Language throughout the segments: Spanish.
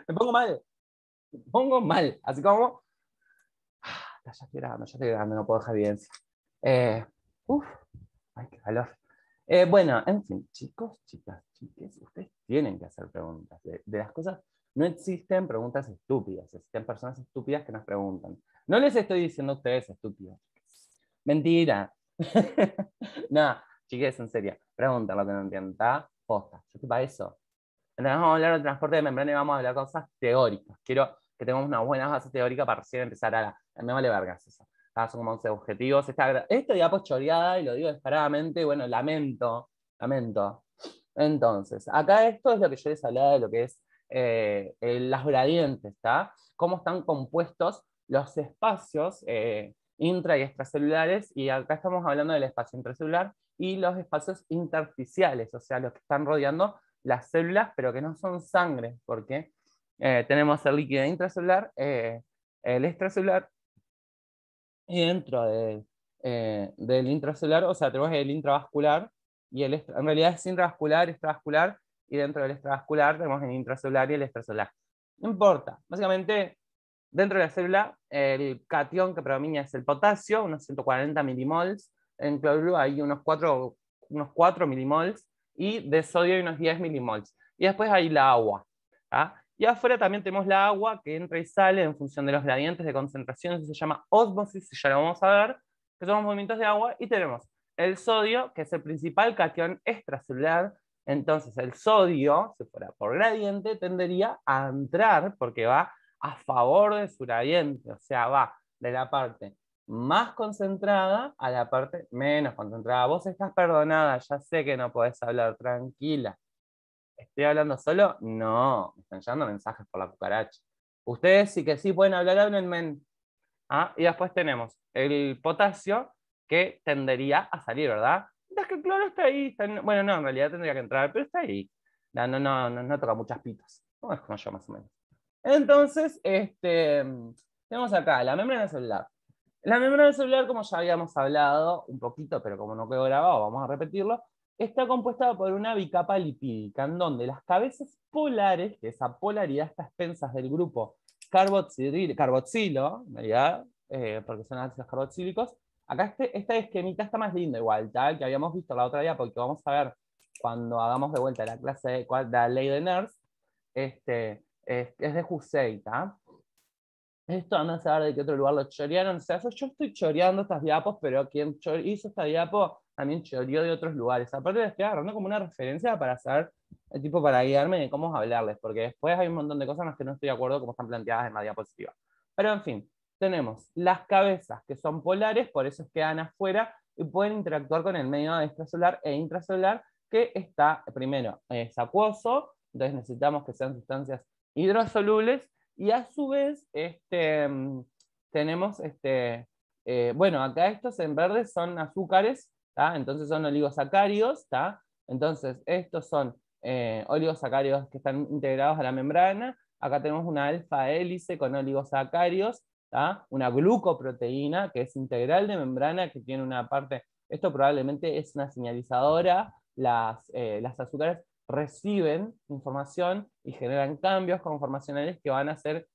Me pongo mal. Me pongo mal. Así como... Ya estoy grabando, no puedo dejar evidencia. Uf, ay, qué calor. Bueno, en fin, chicos, chicas, chiques, ustedes tienen que hacer preguntas. De las cosas, no existen preguntas estúpidas, existen personas estúpidas que nos preguntan. No les estoy diciendo a ustedes estúpidos. Mentira. No, chiques, en serio, preguntan lo que no entienden, ¿está? Posta, yo estoy para eso. Entonces vamos a hablar de transporte de membrana y vamos a hablar de cosas teóricas. Quiero que tengamos una buena base teórica para recién empezar a la... Me vale vergas eso. Son como 11 objetivos. Esto ya pues choreada y lo digo descaradamente, bueno, lamento. Entonces, acá esto es lo que yo les hablaba de lo que es las gradientes, ¿está? Cómo están compuestos los espacios intra y extracelulares, y acá estamos hablando del espacio intracelular y los espacios intersticiales, o sea, los que están rodeando las células, pero que no son sangre, porque tenemos el líquido intracelular, el extracelular, y dentro del intracelular, o sea, tenemos el intravascular, y en realidad es intravascular, extravascular, y dentro del extravascular tenemos el intracelular y el extracelular. No importa, básicamente, dentro de la célula, el catión que predomina es el potasio, unos 140 milimols, en cloruro hay unos 4 milimols, y de sodio hay unos 10 milimols. Y después hay la agua. ¿Ah? Y afuera también tenemos la agua que entra y sale en función de los gradientes de concentración, eso se llama ósmosis, ya lo vamos a ver, que son los movimientos de agua, y tenemos el sodio, que es el principal catión extracelular. Entonces el sodio, si fuera por gradiente, tendería a entrar, porque va a favor de su gradiente, o sea, va de la parte más concentrada a la parte menos concentrada. Vos estás perdonada, ya sé que no podés hablar, tranquila. ¿Estoy hablando solo? No, me están llegando mensajes por la cucaracha. Ustedes sí que sí pueden hablar, háblenme. ¿Ah? Y después tenemos el potasio, que tendería a salir, ¿verdad? Es que el cloro está ahí. Bueno, no, en realidad tendría que entrar, pero está ahí. No toca muchas pitas. No es como yo, más o menos. Entonces, tenemos acá la membrana celular. La membrana celular, como ya habíamos hablado un poquito, pero como no quedó grabado, vamos a repetirlo, está compuesta por una bicapa lipídica, en donde las cabezas polares, que esa polaridad está a expensas del grupo carboxilo, en realidad, porque son ácidos carboxílicos, acá esta esquemita está más linda igual, tal que habíamos visto la otra día, porque vamos a ver cuando hagamos de vuelta la clase de la ley de Nernst, es de Husserl, ¿tá? Esto anda a saber de qué otro lugar lo chorearon. O sea, yo estoy choreando estas diapos, pero quien hizo esta diapo también choreó de otros lugares. Aparte les estoy agarrando como una referencia para saber, tipo para guiarme de cómo hablarles, porque después hay un montón de cosas en las que no estoy de acuerdo como están planteadas en la diapositiva. Pero en fin, tenemos las cabezas que son polares, por eso quedan afuera y pueden interactuar con el medio extracelular e intracelular, que está primero acuoso, entonces necesitamos que sean sustancias hidrosolubles, y a su vez tenemos, bueno, acá estos en verde son azúcares, ¿tá? Entonces son oligosacáridos, ¿tá? Entonces estos son oligosacáridos que están integrados a la membrana. Acá tenemos una alfa hélice con oligosacáridos, ¿tá? Una glucoproteína que es integral de membrana, que tiene una parte, esto probablemente es una señalizadora, las azúcares reciben información y generan cambios conformacionales que van a ser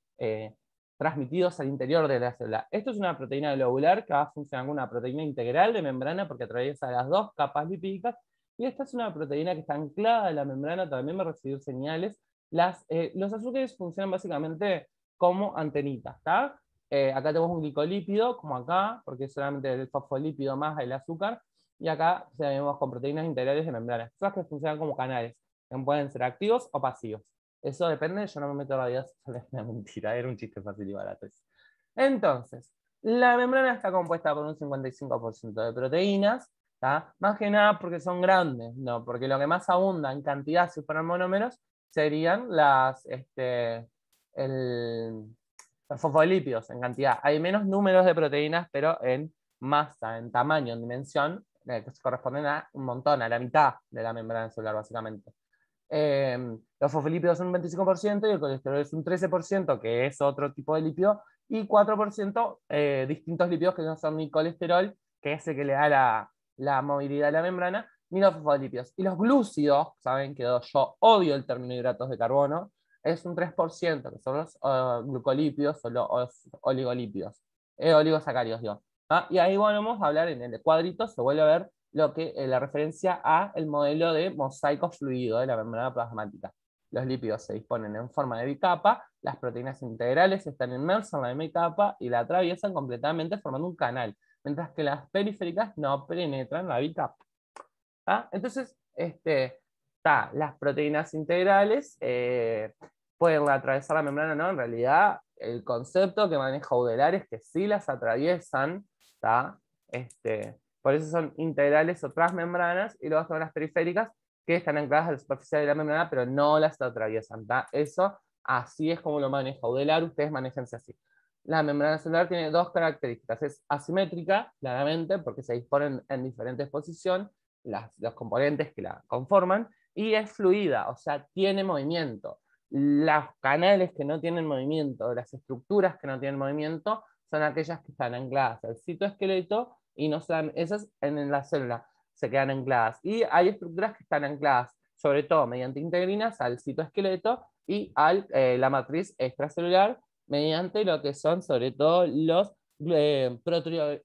transmitidos al interior de la célula. Esto es una proteína globular que va a funcionar como una proteína integral de membrana porque atraviesa las dos capas lipídicas, y esta es una proteína que está anclada en la membrana, también va a recibir señales. Los azúcares funcionan básicamente como antenitas, ¿tá? Acá tenemos un glicolípido, como acá, porque es solamente el fosfolípido más el azúcar, y acá tenemos con proteínas integrales de membrana, cosas que funcionan como canales, que pueden ser activos o pasivos. Eso depende, yo no me meto en la vida, es una mentira, era un chiste fácil y barato. Entonces, la membrana está compuesta por un 55% de proteínas, ¿tá? Más que nada porque son grandes, ¿no? Porque lo que más abunda en cantidad, si fueran monómeros, serían los fosfolípidos en cantidad. Hay menos números de proteínas, pero en masa, en tamaño, en dimensión, que se corresponden a un montón, a la mitad de la membrana celular, básicamente. Los fosfolípidos son un 25% y el colesterol es un 13%, que es otro tipo de lípido, y 4% distintos lípidos que no son ni colesterol, que es el que le da la movilidad a la membrana, ni los fosfolípidos. Y los glúcidos, saben que yo odio el término hidratos de carbono, es un 3%, que son los glucolípidos o los oligolípidos, oligosacáridos, digo. ¿Ah? Y ahí volvemos a hablar en el cuadrito, se vuelve a ver lo que, la referencia a el modelo de mosaico fluido de la membrana plasmática. Los lípidos se disponen en forma de bicapa, las proteínas integrales están inmersas en la bicapa y la atraviesan completamente formando un canal, mientras que las periféricas no penetran la bicapa. ¿Ah? Entonces, las proteínas integrales pueden atravesar la membrana, ¿no? En realidad, el concepto que maneja Udell es que sí las atraviesan, ¿tá? Por eso son integrales o transmembranas, y luego son las periféricas que están ancladas a la superficie de la membrana, pero no las atraviesan, ¿tá? Eso, así es como lo maneja Udell, ustedes manejense así. La membrana celular tiene dos características: es asimétrica, claramente, porque se disponen en diferentes posiciones, los componentes que la conforman, y es fluida, o sea, tiene movimiento. Los canales que no tienen movimiento, las estructuras que no tienen movimiento, son aquellas que están ancladas al citoesqueleto y no están, esas en la célula se quedan ancladas. Y hay estructuras que están ancladas, sobre todo mediante integrinas, al citoesqueleto y a la matriz extracelular, mediante lo que son sobre todo los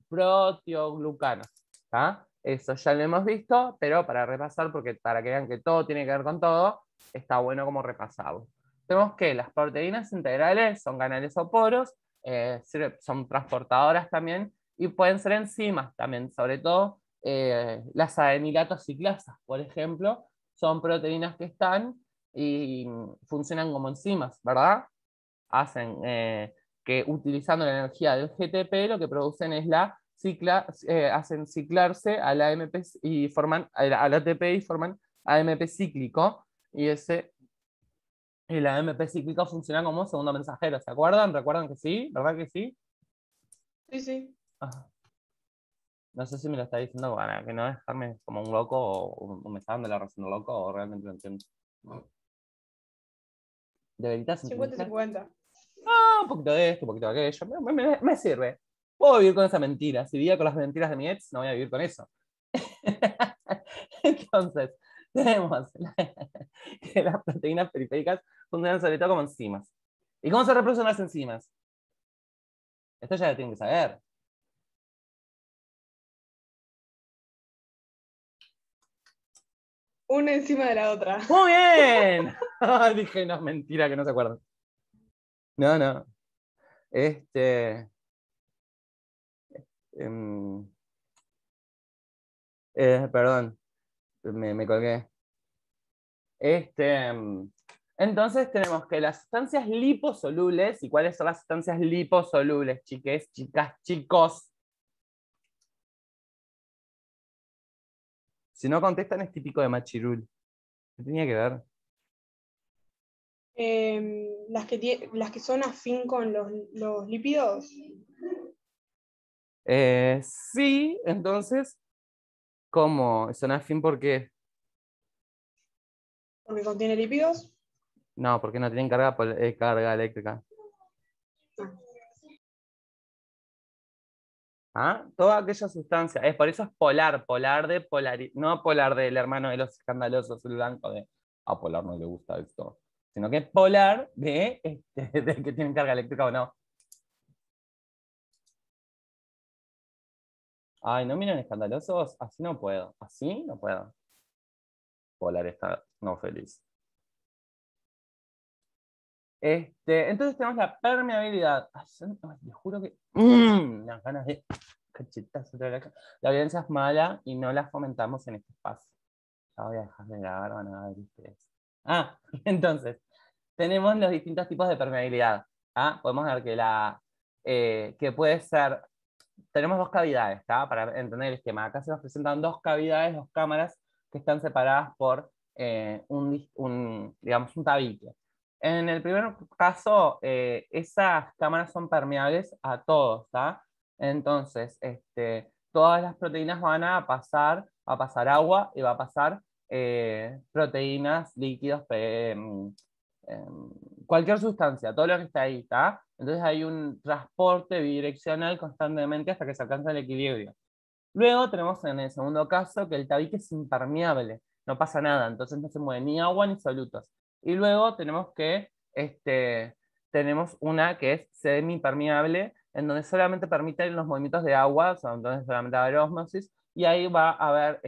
proteoglucanos. ¿Ah? Eso ya lo hemos visto, pero para repasar, porque para que vean que todo tiene que ver con todo, está bueno como repasarlo. Tenemos que las proteínas integrales son canales o poros, son transportadoras también, y pueden ser enzimas también, sobre todo las adenilatos ciclasas, por ejemplo, son proteínas que están y funcionan como enzimas, ¿verdad? Hacen que utilizando la energía del GTP lo que producen es hacen ciclarse al AMP y forman al ATP y forman AMP cíclico, y el AMP cíclico funciona como segundo mensajero, ¿se acuerdan? ¿Recuerdan que sí? ¿Verdad que sí? Sí, sí. Ah, no sé si me lo está diciendo para que no dejarme como un loco o me está dando la razón de loco o realmente lo entiendo. ¿De veritas entendiste? 50-50. Ah, un poquito de esto, un poquito de aquello. Me sirve. Puedo vivir con esa mentira. Si vivía con las mentiras de mi ex, no voy a vivir con eso. Entonces, tenemos que las proteínas periféricas funcionan sobre todo como enzimas. ¿Y cómo se reproducen las enzimas? Esto ya lo tienen que saber. Una encima de la otra. ¡Muy bien! Dije, no, mentira, que no se acuerdan. No, no. Em, perdón, me colgué. Entonces tenemos que las sustancias liposolubles, ¿y cuáles son las sustancias liposolubles, chiques, chicas, chicos? Si no contestan es típico de Machirul. ¿Qué tenía que ver? Las que son afín con los lípidos, Sí, entonces, ¿cómo? ¿Son afín por qué? porque contiene lípidos. No, porque no tienen carga eléctrica. ¿Ah? Toda aquella sustancia, por eso es polar, no polar del hermano de los escandalosos, el blanco de, a polar no le gusta esto, sino que es polar de que tienen carga eléctrica o no. Ay, ¿no miran escandalosos? Así no puedo, así no puedo. Polar está no feliz. Entonces tenemos la permeabilidad. Ay, les juro que las ganas de cachetazo. La violencia es mala y no la fomentamos en este espacio. Ya voy a dejar de grabar, van a ver ustedes. Ah, entonces, tenemos los distintos tipos de permeabilidad. ¿Ah? Podemos ver que puede ser, tenemos dos cavidades, ¿tá? Para entender el esquema. Acá se nos presentan dos cavidades, dos cámaras que están separadas por digamos, un tabique. En el primer caso, esas cámaras son permeables a todos, ¿tá? Entonces, todas las proteínas van a pasar, va a pasar agua y va a pasar proteínas, líquidos, cualquier sustancia, todo lo que está ahí, ¿está? Entonces hay un transporte bidireccional constantemente hasta que se alcanza el equilibrio. Luego tenemos en el segundo caso que el tabique es impermeable, no pasa nada, entonces no se mueve ni agua ni solutos. Y luego tenemos que tenemos una que es semipermeable, en donde solamente permiten los movimientos de agua, o sea, donde solamente va a haber ósmosis, y ahí va a haber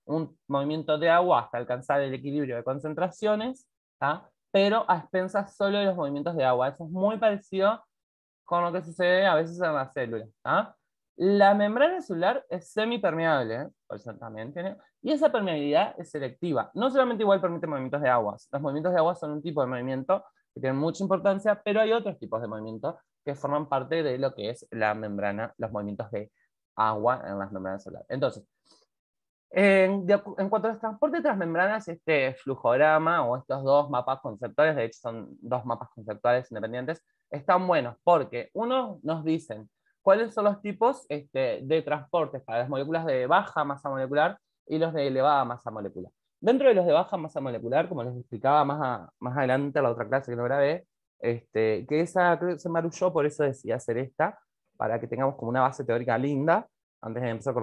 un movimiento de agua hasta alcanzar el equilibrio de concentraciones, ¿tá? Pero a expensas solo de los movimientos de agua. Eso es muy parecido con lo que sucede a veces en las células. ¿Ah? La membrana celular es semipermeable, ¿eh? Por eso también tiene, y esa permeabilidad es selectiva. No solamente igual permite movimientos de agua. Los movimientos de agua son un tipo de movimiento que tienen mucha importancia, pero hay otros tipos de movimientos que forman parte de lo que es la membrana, los movimientos de agua en las membranas celulares. Entonces, en cuanto a los transportes transmembranas, este flujograma o estos dos mapas conceptuales, de hecho son dos mapas conceptuales independientes, están buenos porque uno nos dicen cuáles son los tipos de transportes para las moléculas de baja masa molecular y los de elevada masa molecular. Dentro de los de baja masa molecular, como les explicaba más adelante en la otra clase que no grabé, que esa creo que se marulló, por eso decidí hacer esta, para que tengamos como una base teórica linda, antes de empezar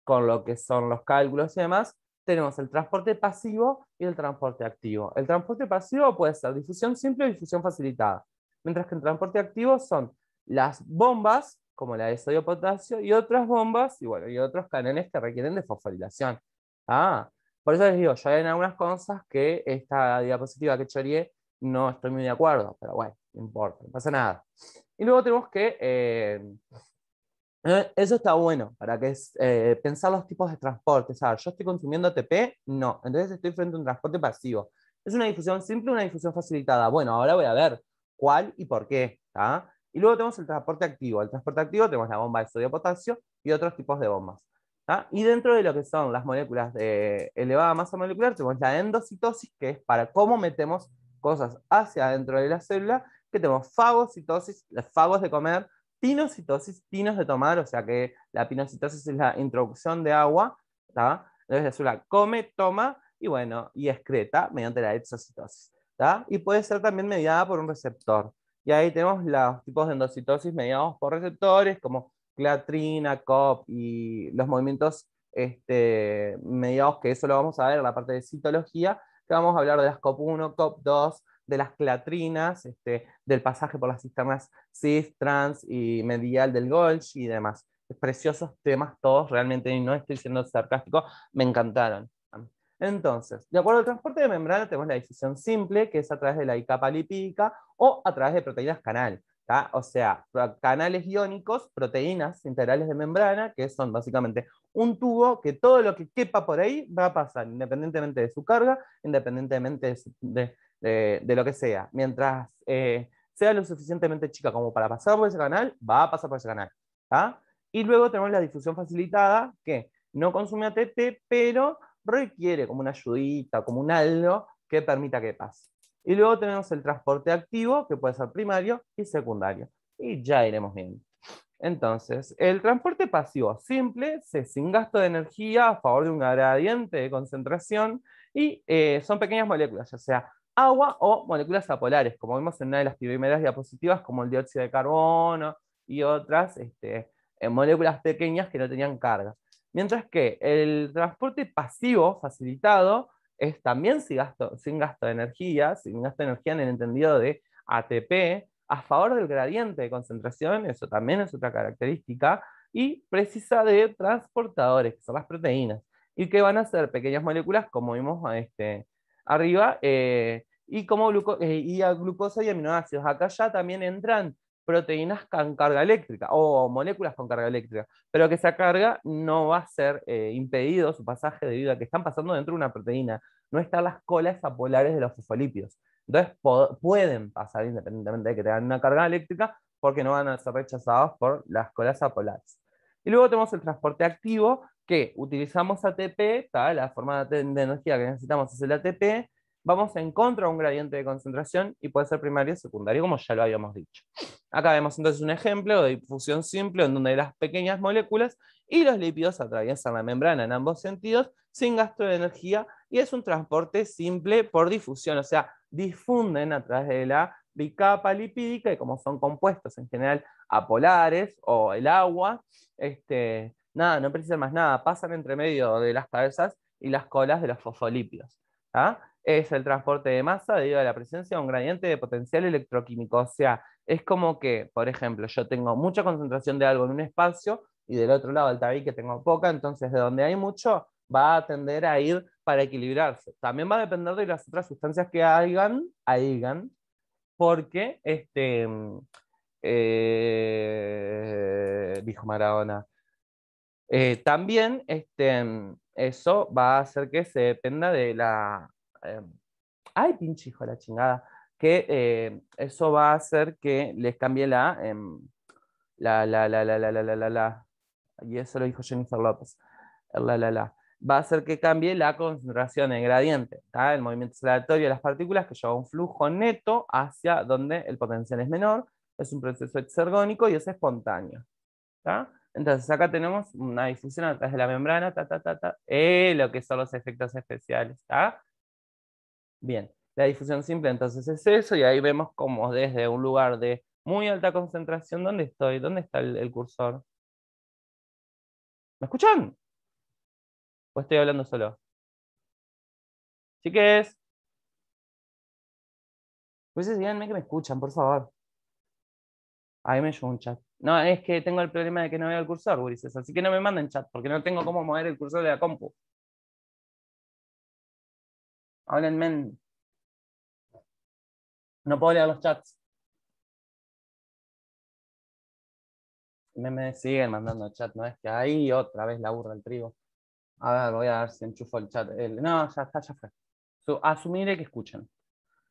con lo que son los cálculos y demás, tenemos el transporte pasivo y el transporte activo. El transporte pasivo puede ser difusión simple o difusión facilitada, mientras que el transporte activo son las bombas, como la de sodio potasio, y otras bombas, y bueno, y otros canales que requieren de fosforilación. Por eso les digo, yo hay en algunas cosas que esta diapositiva que choreé no estoy muy de acuerdo, pero bueno, no importa, no pasa nada. Y luego tenemos que eso está bueno, para que pensar los tipos de transporte. ¿Sabes? Yo estoy consumiendo ATP, no. Entonces estoy frente a un transporte pasivo. ¿Es una difusión simple o una difusión facilitada? Bueno, ahora voy a ver cuál y por qué. ¿Tá? Y luego tenemos el transporte activo. El transporte activo tenemos la bomba de sodio potasio y otros tipos de bombas. ¿Tá? Y dentro de lo que son las moléculas de elevada masa molecular, tenemos la endocitosis, que es para cómo metemos cosas hacia adentro de la célula, que tenemos fagocitosis, los fagos de comer, pinocitosis, pinos de tomar, o sea que la pinocitosis es la introducción de agua, ¿tá? Entonces la célula come, toma y bueno, y excreta mediante la exocitosis, ¿tá? Y puede ser también mediada por un receptor. Y ahí tenemos los tipos de endocitosis mediados por receptores como clatrina, COP y los movimientos mediados, que eso lo vamos a ver en la parte de citología, que vamos a hablar de las COP1, COP2, de las clatrinas, del pasaje por las cisternas cis, trans y medial del Golgi y demás. Preciosos temas todos, realmente no estoy siendo sarcástico, me encantaron. Entonces, de acuerdo al transporte de membrana, tenemos la difusión simple, que es a través de la capa lipídica o a través de proteínas canal. ¿Tá? O sea, canales iónicos, proteínas integrales de membrana, que son básicamente un tubo que todo lo que quepa por ahí va a pasar, independientemente de su carga, independientemente de lo que sea. Mientras sea lo suficientemente chica como para pasar por ese canal, va a pasar por ese canal. ¿Tá? Y luego tenemos la difusión facilitada, que no consume ATP, pero requiere como una ayudita, como un algo que permita que pase. Y luego tenemos el transporte activo, que puede ser primario y secundario. Y ya iremos viendo. Entonces, el transporte pasivo simple es sin gasto de energía a favor de un gradiente de concentración y son pequeñas moléculas, ya sea agua o moléculas apolares, como vimos en una de las primeras diapositivas, como el dióxido de carbono y otras moléculas pequeñas que no tenían carga. Mientras que el transporte pasivo facilitado es también sin gasto de energía, sin gasto de energía en el entendido de ATP, a favor del gradiente de concentración, eso también es otra característica, y precisa de transportadores, que son las proteínas, y que van a ser pequeñas moléculas, como vimos arriba, y como y a glucosa y aminoácidos. Acá ya también entran proteínas con carga eléctrica, o moléculas con carga eléctrica, pero que esa carga no va a ser impedido su pasaje debido a que están pasando dentro de una proteína, no están las colas apolares de los fosfolípidos. Entonces pueden pasar independientemente de que tengan una carga eléctrica, porque no van a ser rechazados por las colas apolares. Y luego tenemos el transporte activo, que utilizamos ATP, la forma de energía que necesitamos es el ATP, vamos en contra de un gradiente de concentración y puede ser primario o secundario, como ya lo habíamos dicho. Acá vemos entonces un ejemplo de difusión simple, en donde las pequeñas moléculas y los lípidos atraviesan la membrana en ambos sentidos, sin gasto de energía, y es un transporte simple por difusión, o sea, difunden a través de la bicapa lipídica, y como son compuestos en general apolares o el agua, nada, no precisan más nada, pasan entre medio de las cabezas y las colas de los fosfolípidos. ¿Ah? es el transporte de masa debido a la presencia de un gradiente de potencial electroquímico. O sea, es como que, por ejemplo, yo tengo mucha concentración de algo en un espacio y del otro lado del tabique tengo poca, entonces de donde hay mucho va a tender a ir para equilibrarse. También va a depender de las otras sustancias que hayan, porque, dijo Maradona. También eso va a hacer que se dependa de la... eh, ay, pinche hijo de la chingada. Que eso va a hacer que les cambie la. Y eso lo dijo Jennifer López. Va a hacer que cambie la concentración en gradiente, ¿tá? El movimiento es aleatorio de las partículas que lleva un flujo neto hacia donde el potencial es menor. Es un proceso exergónico y es espontáneo. ¿Tá? Entonces acá tenemos una difusión a través de la membrana, lo que son los efectos especiales. ¿Tá? Bien, la difusión simple entonces es eso, y ahí vemos como desde un lugar de muy alta concentración, ¿dónde estoy? ¿Dónde está el cursor? ¿Me escuchan? ¿O estoy hablando solo? Chiques, pues díganme que me escuchan, por favor. Ahí me llegó un chat. No, es que tengo el problema de que no veo el cursor, Ulises, así que no me manden chat, porque no tengo cómo mover el cursor de la compu. Háblenme. No puedo leer los chats. Me siguen mandando chat, ¿no? Es que ahí otra vez la burra el trigo. A ver, voy a ver si enchufo el chat. No, ya está, ya fue. Asumiré que escuchan.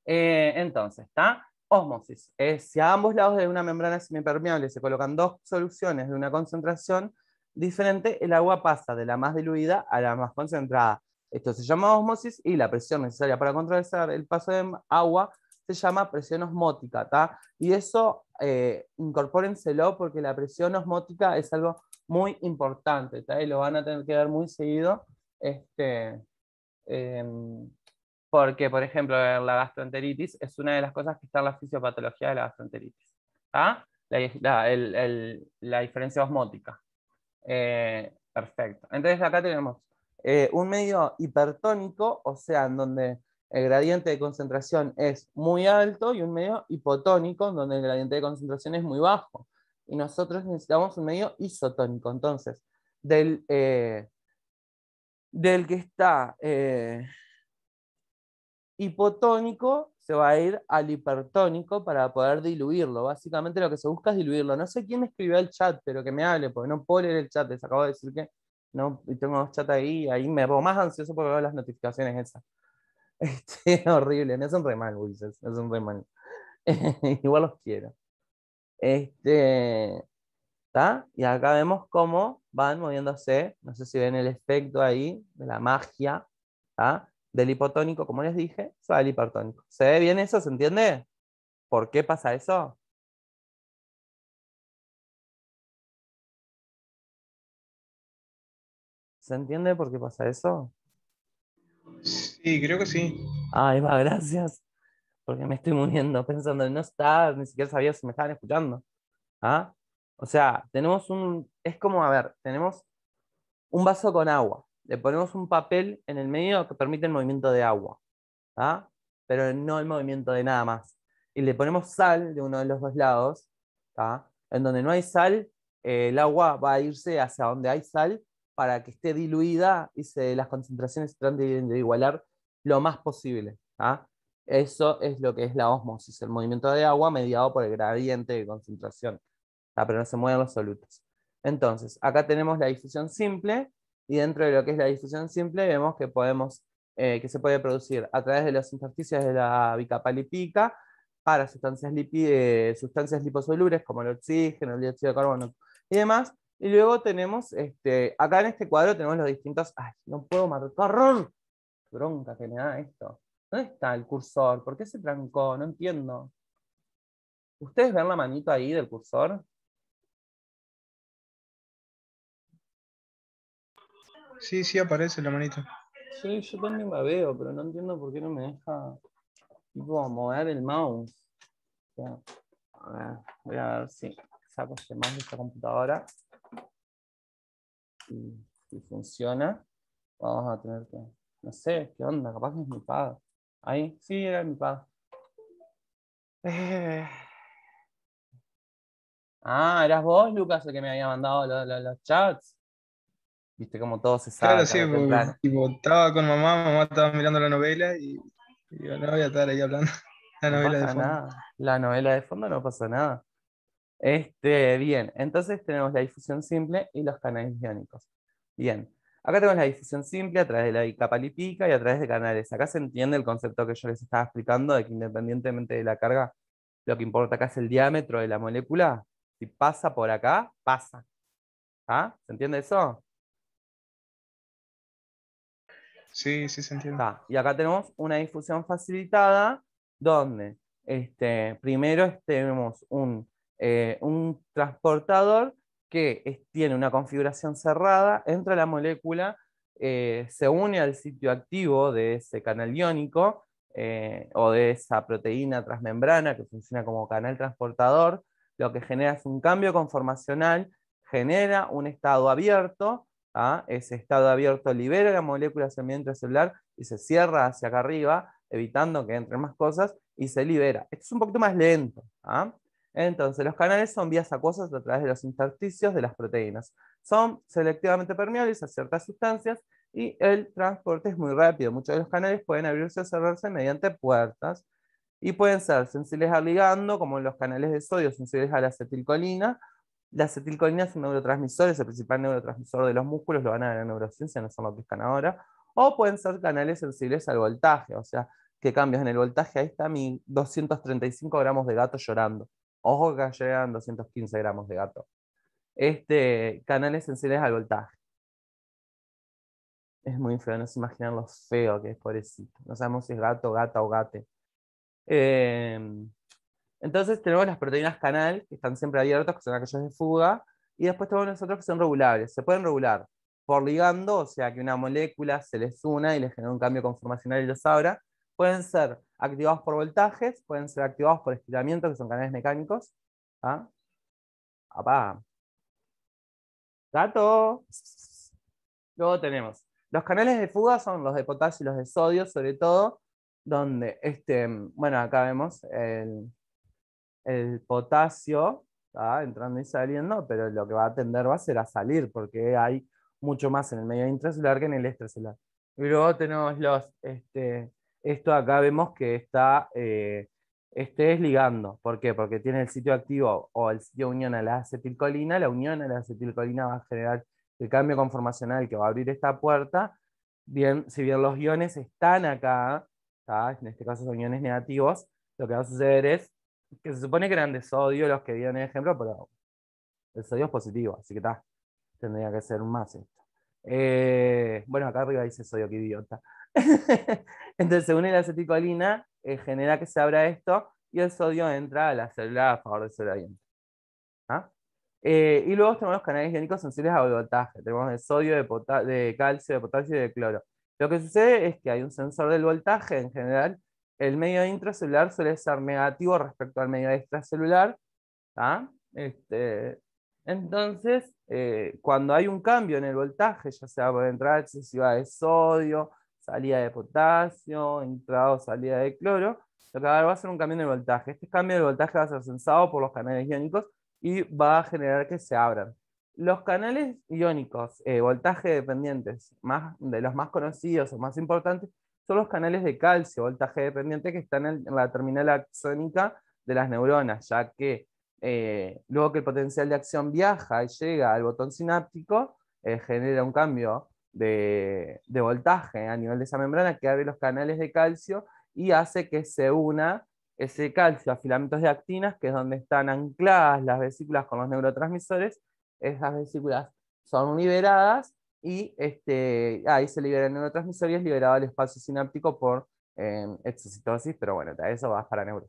Entonces, ¿está? Ósmosis. Si a ambos lados de una membrana semipermeable se colocan dos soluciones de una concentración diferente, el agua pasa de la más diluida a la más concentrada. Esto se llama ósmosis y la presión necesaria para controlar el paso de agua se llama presión osmótica, ¿tá? Y eso incorpórenselo porque la presión osmótica es algo muy importante, ¿tá? Y lo van a tener que ver muy seguido. Em, Porque, por ejemplo, la gastroenteritis es una de las cosas que está en la fisiopatología de la gastroenteritis. ¿Ah? La diferencia osmótica. Perfecto. Entonces acá tenemos un medio hipertónico, o sea, en donde el gradiente de concentración es muy alto, y un medio hipotónico, en donde el gradiente de concentración es muy bajo. Y nosotros necesitamos un medio isotónico. Entonces, del que está hipotónico se va a ir al hipertónico para poder diluirlo. Básicamente lo que se busca es diluirlo. No sé quién me escribió el chat, pero que me hable, porque no puedo leer el chat. Les acabo de decir que no, y tengo dos chats ahí, y ahí me pongo más ansioso porque veo las notificaciones esas. Horrible, me hacen re mal, Ulises, me hacen re mal. Igual los quiero. ¿Tá? Y acá vemos cómo van moviéndose, no sé si ven el efecto ahí de la magia, ¿tá? Del hipotónico, como les dije, se va al hipertónico. ¿Se ve bien eso? ¿Se entiende? ¿Por qué pasa eso? ¿Se entiende por qué pasa eso? Sí, creo que sí. Ay, va, gracias, porque me estoy muriendo pensando en no estar, ni siquiera sabía si me estaban escuchando. ¿Ah? O sea, es como, a ver, tenemos un vaso con agua, le ponemos un papel en el medio que permite el movimiento de agua. ¿Ah? Pero no el movimiento de nada más. Y le ponemos sal de uno de los dos lados, ¿tá? En donde no hay sal, el agua va a irse hacia donde hay sal para que esté diluida y las concentraciones se traten de igualar lo más posible. ¿Tá? Eso es lo que es la ósmosis, el movimiento de agua mediado por el gradiente de concentración. ¿Tá? Pero no se mueven los solutos. Entonces, acá tenemos la difusión simple, y dentro de lo que es la difusión simple vemos que se puede producir a través de los intersticios de la bicapa lipídica para sustancias liposolubles como el oxígeno, el dióxido de carbono y demás. Y luego tenemos, acá en este cuadro tenemos los distintos... ¡Ay, no puedo marcar! ¡Qué bronca que me da esto! ¿Dónde está el cursor? ¿Por qué se trancó? No entiendo. ¿Ustedes ven la manito ahí del cursor? Sí, sí aparece la manita. Sí, yo también la veo, pero no entiendo por qué no me deja tipo, mover el mouse. O sea, a ver, voy a ver si saco este mouse de esta computadora y si funciona. Vamos a tener que, no sé, qué onda, capaz que es mi padre. Ahí, sí, era mi padre. Ah, ¿eras vos, Lucas, el que me había mandado los chats? Viste como todo se sabe Claro, sí, tarde o temprano. tipo, estaba con mamá estaba mirando la novela y digo, no voy a estar ahí hablando la No novela de pasa fondo. nada. La novela de fondo no pasa nada. Bien, entonces tenemos la difusión simple y los canales iónicos. Bien, acá tenemos la difusión simple a través de la capa lipídica y a través de canales. Acá se entiende el concepto que yo les estaba explicando de que independientemente de la carga, lo que importa acá es el diámetro de la molécula. Si pasa por acá, pasa. ¿Ah? ¿Se entiende eso? Sí, sí se entiende. Y acá tenemos una difusión facilitada donde primero tenemos un transportador que tiene una configuración cerrada, entra la molécula, se une al sitio activo de ese canal iónico o de esa proteína transmembrana que funciona como canal transportador, lo que genera es un cambio conformacional, genera un estado abierto. Ese estado abierto libera la molécula hacia el medio intracelular y se cierra hacia acá arriba, evitando que entren más cosas, y se libera. Esto es un poquito más lento. Entonces, los canales son vías acuosas a través de los intersticios de las proteínas. Son selectivamente permeables a ciertas sustancias y el transporte es muy rápido. Muchos de los canales pueden abrirse o cerrarse mediante puertas y pueden ser sensibles al ligando, como los canales de sodio sensibles a la acetilcolina. La acetilcolina es un neurotransmisor, es el principal neurotransmisor de los músculos, lo van a ver en neurociencia, no son lo que están ahora. O pueden ser canales sensibles al voltaje, o sea, que cambios en el voltaje. Ahí está mi 235 gramos de gato llorando. Ojo que llegan 215 gramos de gato. Canales sensibles al voltaje. Es muy feo, no se imaginan lo feo que es, pobrecito. No sabemos si es gato, gata o gate. Eh, entonces tenemos las proteínas canal, que están siempre abiertas, que son aquellas de fuga, y después tenemos nosotros que son regulables. Se pueden regular por ligando, o sea que una molécula se les una y les genera un cambio conformacional y los abra. Pueden ser activados por voltajes, pueden ser activados por estiramiento, que son canales mecánicos. ¡Apá! ¡Gato! Luego tenemos los canales de fuga, son los de potasio y los de sodio, sobre todo, donde, bueno, acá vemos el potasio está entrando y saliendo, pero lo que va a tender va a ser a salir, porque hay mucho más en el medio intracelular que en el extracelular. Y luego tenemos esto acá vemos que está, es ligando. ¿Por qué? Porque tiene el sitio activo o el sitio de unión a la acetilcolina. La unión a la acetilcolina va a generar el cambio conformacional que va a abrir esta puerta. Bien, si bien los iones están acá, ¿tá? En este caso son iones negativos, lo que va a suceder es que se supone que eran de sodio los que dieron el ejemplo, pero el sodio es positivo, así que está, tendría que ser más esto. Bueno, acá arriba dice sodio, qué idiota. Entonces, según la acetilcolina, genera que se abra esto y el sodio entra a la célula a favor del sobreviviente. Y luego tenemos los canales iónicos sensibles a voltaje. Tenemos de sodio, de calcio, de potasio y de cloro. Lo que sucede es que hay un sensor del voltaje en general. El medio intracelular suele ser negativo respecto al medio extracelular. ¿Tá? Entonces, cuando hay un cambio en el voltaje, ya sea por entrada excesiva de sodio, salida de potasio, entrada o salida de cloro, lo que va a ser un cambio en el voltaje. Este cambio de voltaje va a ser sensado por los canales iónicos y va a generar que se abran. Los canales iónicos, voltaje dependientes, de los más conocidos o más importantes, son los canales de calcio, voltaje dependiente, que están en la terminal axónica de las neuronas, ya que luego que el potencial de acción viaja y llega al botón sináptico, genera un cambio de voltaje a nivel de esa membrana que abre los canales de calcio y hace que se una ese calcio a filamentos de actinas, que es donde están ancladas las vesículas con los neurotransmisores. Esas vesículas son liberadas y ahí se libera el neurotransmisor y es liberado el espacio sináptico por exocitosis, pero bueno, eso va para neuro.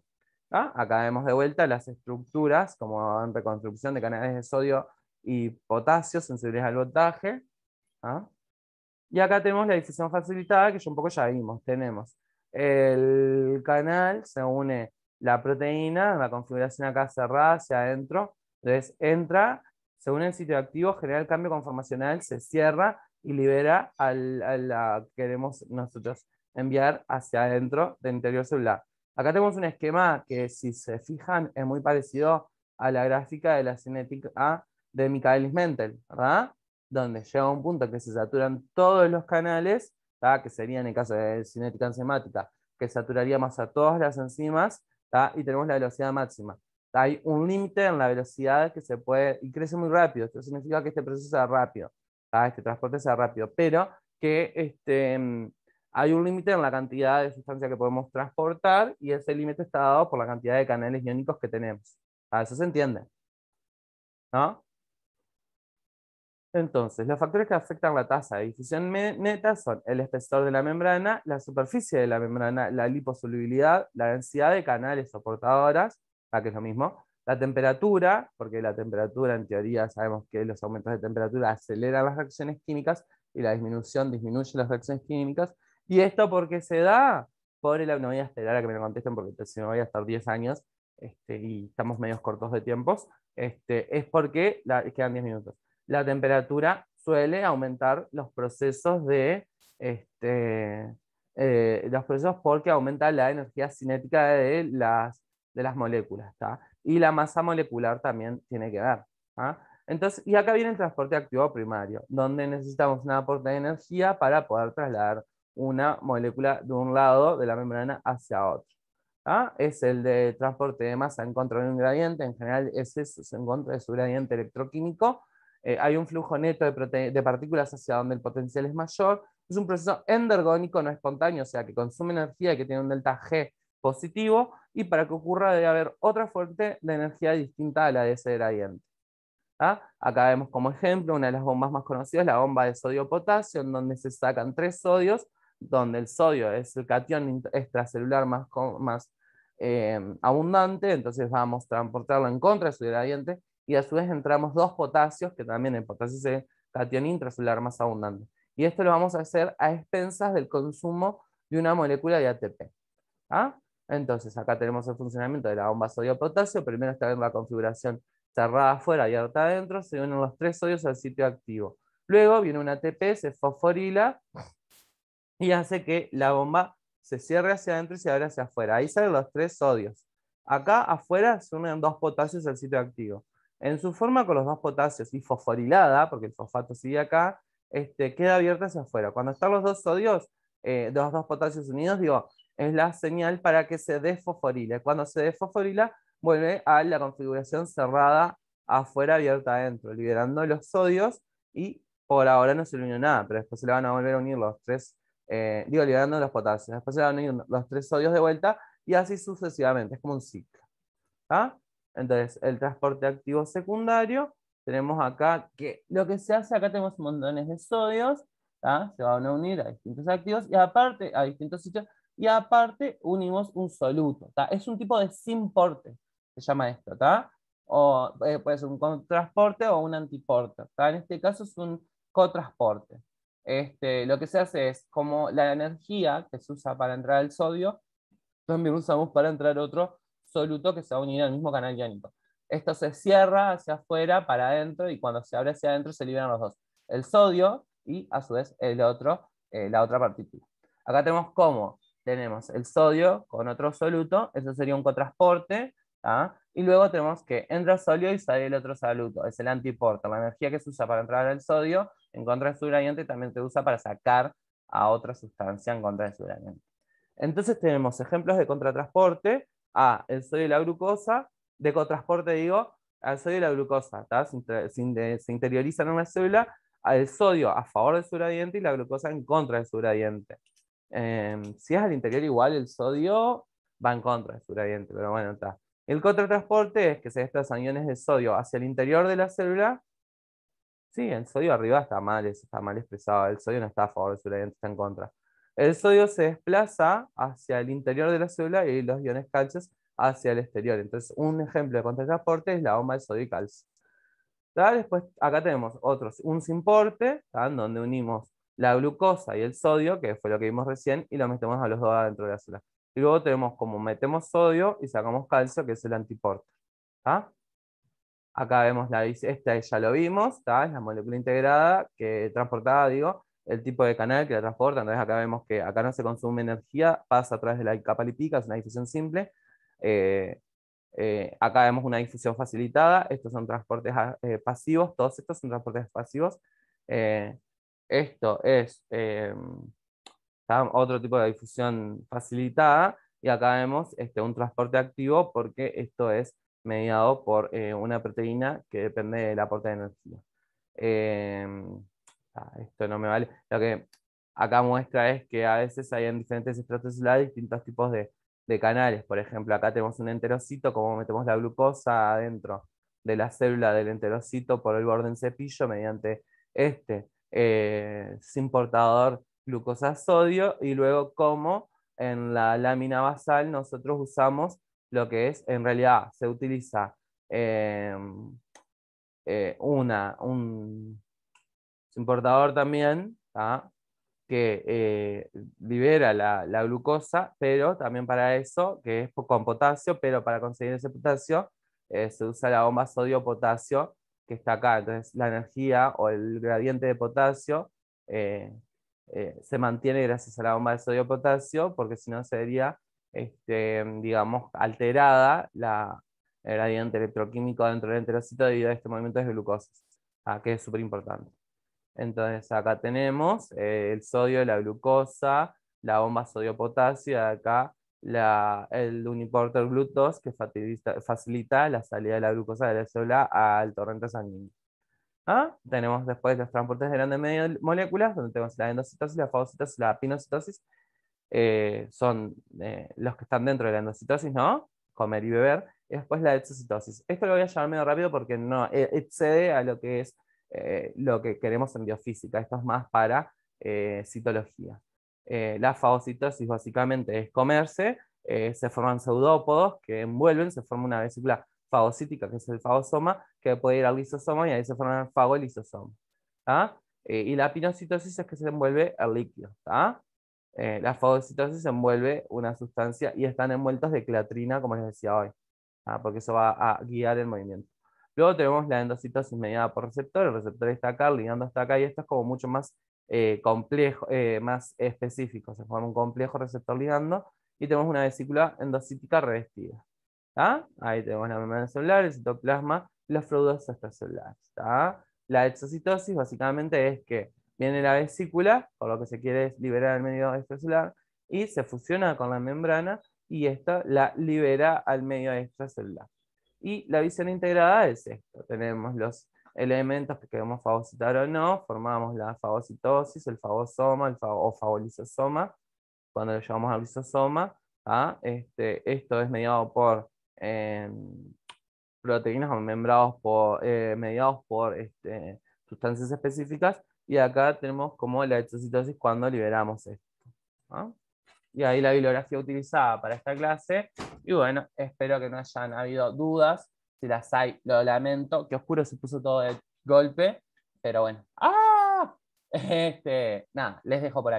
Acá vemos de vuelta las estructuras, como en reconstrucción de canales de sodio y potasio sensibles al voltaje. Y acá tenemos la difusión facilitada, que yo un poco ya vimos. Tenemos el canal, se une la proteína, la configuración acá cerrada hacia adentro. Entonces entra, se une el sitio activo, genera el cambio conformacional, se cierra y libera a la que queremos nosotros enviar hacia adentro del interior celular. Acá tenemos un esquema que, si se fijan, es muy parecido a la gráfica de la cinética de Michaelis-Menten, ¿verdad? Donde llega un punto que se saturan todos los canales, ¿tá? Que sería en el caso de cinética enzimática, que saturaría más a todas las enzimas, ¿tá? Y tenemos la velocidad máxima. Hay un límite en la velocidad que se puede, y crece muy rápido. Esto significa que este proceso sea rápido, ¿tá? Este transporte sea rápido, pero que hay un límite en la cantidad de sustancia que podemos transportar, y ese límite está dado por la cantidad de canales iónicos que tenemos. ¿Ah? Eso se entiende, ¿no? Entonces, los factores que afectan la tasa de difusión neta son el espesor de la membrana, la superficie de la membrana, la liposolubilidad, la densidad de canales soportadoras, que es lo mismo, la temperatura, porque la temperatura, en teoría, sabemos que los aumentos de temperatura aceleran las reacciones químicas y la disminución disminuye las reacciones químicas. ¿Y esto por qué se da? No voy a esperar a que me lo contesten, porque si no voy a estar 10 años y estamos medios cortos de tiempos. Es porque quedan 10 minutos. La temperatura suele aumentar los procesos los procesos, porque aumenta la energía cinética de las moléculas, ¿tá? Y la masa molecular también tiene que ver, ¿tá? Entonces, y acá viene el transporte activo primario, donde necesitamos un aporte de energía para poder trasladar una molécula de un lado de la membrana hacia otro. ¿Ah? Es el de transporte de masa en contra de un gradiente. En general es eso, es en contra de su gradiente electroquímico. Hay un flujo neto de partículas hacia donde el potencial es mayor. Es un proceso endergónico, no espontáneo, o sea que consume energía y que tiene un delta G positivo, y para que ocurra debe haber otra fuente de energía distinta a la de ese gradiente. ¿Ah? Acá vemos como ejemplo una de las bombas más conocidas, la bomba de sodio-potasio, en donde se sacan 3 sodios, donde el sodio es el catión extracelular más abundante, entonces vamos a transportarlo en contra de su gradiente, y a su vez entramos 2 potasios, que también el potasio es el catión intracelular más abundante. Y esto lo vamos a hacer a expensas del consumo de una molécula de ATP. ¿Ah? Entonces acá tenemos el funcionamiento de la bomba sodio-potasio. Primero está en la configuración cerrada afuera y abierta adentro, se unen los 3 sodios al sitio activo. Luego viene un ATP, se fosforila y hace que la bomba se cierre hacia adentro y se abre hacia afuera. Ahí salen los 3 sodios. Acá afuera se unen 2 potasios al sitio activo. En su forma con los 2 potasios y fosforilada, porque el fosfato sigue acá, queda abierta hacia afuera. Cuando están los 2 sodios, los 2 potasios unidos, digo, es la señal para que se desfosforile. Cuando se desfosforila, vuelve a la configuración cerrada afuera, abierta adentro, liberando los sodios, y por ahora no se le unió nada, pero después se le van a volver a unir los 3, liberando los potasios. Después se le van a unir los 3 sodios de vuelta, y así sucesivamente. Es como un ciclo. ¿Ah? Entonces, el transporte activo secundario, tenemos acá que lo que se hace, acá tenemos montones de sodios, ¿tá? Se van a unir a distintos activos, y aparte, a distintos sitios, y aparte unimos un soluto, ¿tá? Es un tipo de simporte, se llama esto, ¿tá? O puede ser un contrasporte o un antiporte, ¿tá? En este caso es un cotransporte. Lo que se hace es, como la energía que se usa para entrar el sodio, también usamos para entrar otro soluto que se va a unir al mismo canal iónico. Esto se cierra hacia afuera para adentro, y cuando se abre hacia adentro se liberan los dos, el sodio y a su vez la otra partícula. Acá tenemos cómo tenemos el sodio con otro soluto, eso sería un cotransporte, ¿ah? Y luego tenemos que entra el sodio y sale el otro soluto, es el antiporte. La energía que se usa para entrar al sodio en contra de su gradiente también se usa para sacar a otra sustancia en contra de su gradiente. Entonces tenemos ejemplos de contratransporte a el sodio y la glucosa, de cotransporte digo, al sodio y la glucosa, se interiorizan en la célula, al sodio a favor de su gradiente y la glucosa en contra de su gradiente. Si es al interior, igual el sodio va en contra de su gradiente, pero bueno, está. El contratransporte es que se desplazan iones de sodio hacia el interior de la célula. Sí, el sodio arriba está mal expresado, el sodio no está a favor de su gradiente, está en contra. El sodio se desplaza hacia el interior de la célula y los iones calcios hacia el exterior. Entonces, un ejemplo de contratransporte es la bomba de sodio y calcio. ¿Tá? Después, acá tenemos un simporte, ¿tá? Donde unimos la glucosa y el sodio, que fue lo que vimos recién, y lo metemos a los dos adentro de la célula. Y luego tenemos como metemos sodio y sacamos calcio, que es el antiporte. ¿Tá? Acá vemos esta ya lo vimos, ¿tá? Es la molécula integrada, transportada, digo, el tipo de canal que la transporta. Entonces acá vemos que acá no se consume energía, pasa a través de la capa lipídica, es una difusión simple. Acá vemos una difusión facilitada, estos son transportes pasivos, todos estos son transportes pasivos. Esto es otro tipo de difusión facilitada, y acá vemos un transporte activo porque esto es mediado por una proteína que depende del aporte de energía. Esto no me vale. Lo que acá muestra es que a veces hay en diferentes estratos celulares distintos tipos de canales. Por ejemplo, acá tenemos un enterocito, como metemos la glucosa adentro de la célula del enterocito por el borde en cepillo mediante sin portador glucosa-sodio, y luego como en la lámina basal nosotros usamos lo que es, en realidad se utiliza un importador también, ¿tá? Que libera la glucosa, pero también para eso, que es con potasio, pero para conseguir ese potasio se usa la bomba sodio-potasio que está acá. Entonces la energía o el gradiente de potasio se mantiene gracias a la bomba de sodio-potasio, porque si no sería, digamos, alterada el gradiente electroquímico dentro del enterocito debido a este movimiento de glucosa, que es súper importante. Entonces acá tenemos el sodio, la glucosa, la bomba sodio-potasio, y acá el uniporter GLUT2 que facilita la salida de la glucosa de la célula al torrente sanguíneo. Tenemos después los transportes de grandes moléculas, donde tenemos la endocitosis, la fagocitosis, la pinocitosis. Son los que están dentro de la endocitosis, ¿no? Comer y beber. Y después la exocitosis. Esto lo voy a llevar medio rápido porque no excede a lo que es lo que queremos en biofísica. Esto es más para citología. La fagocitosis básicamente es comerse, se forman pseudópodos que envuelven, se forma una vesícula fagocítica, que es el fagosoma, que puede ir al lisosoma y ahí se forma el fagolisosoma. Y la pinocitosis es que se envuelve el líquido. La fagocitosis envuelve una sustancia y están envueltos de clatrina, como les decía hoy, porque eso va a guiar el movimiento. Luego tenemos la endocitosis mediada por receptor, el receptor está acá, el ligando está acá, y esto es como mucho más complejo, más específico. Se forma un complejo receptor ligando y tenemos una vesícula endocítica revestida. Ahí tenemos la membrana celular, el citoplasma, los fluidos extracelulares. La exocitosis básicamente es que viene la vesícula, por lo que se quiere es liberar el medio extracelular, y se fusiona con la membrana, y esta la libera al medio extracelular. Y la visión integrada es esto. Tenemos los elementos que queremos fagocitar o no, formamos la fagocitosis, el fagosoma, o fagolisosoma, cuando lo llevamos al lisosoma. Esto es mediado por proteínas o mediados por sustancias específicas, y acá tenemos como la exocitosis cuando liberamos esto. Y ahí la bibliografía utilizada para esta clase, y bueno, espero que no hayan habido dudas. Si las hay, lo lamento. Qué oscuro se puso todo de golpe, pero bueno. Nada, les dejo por aquí.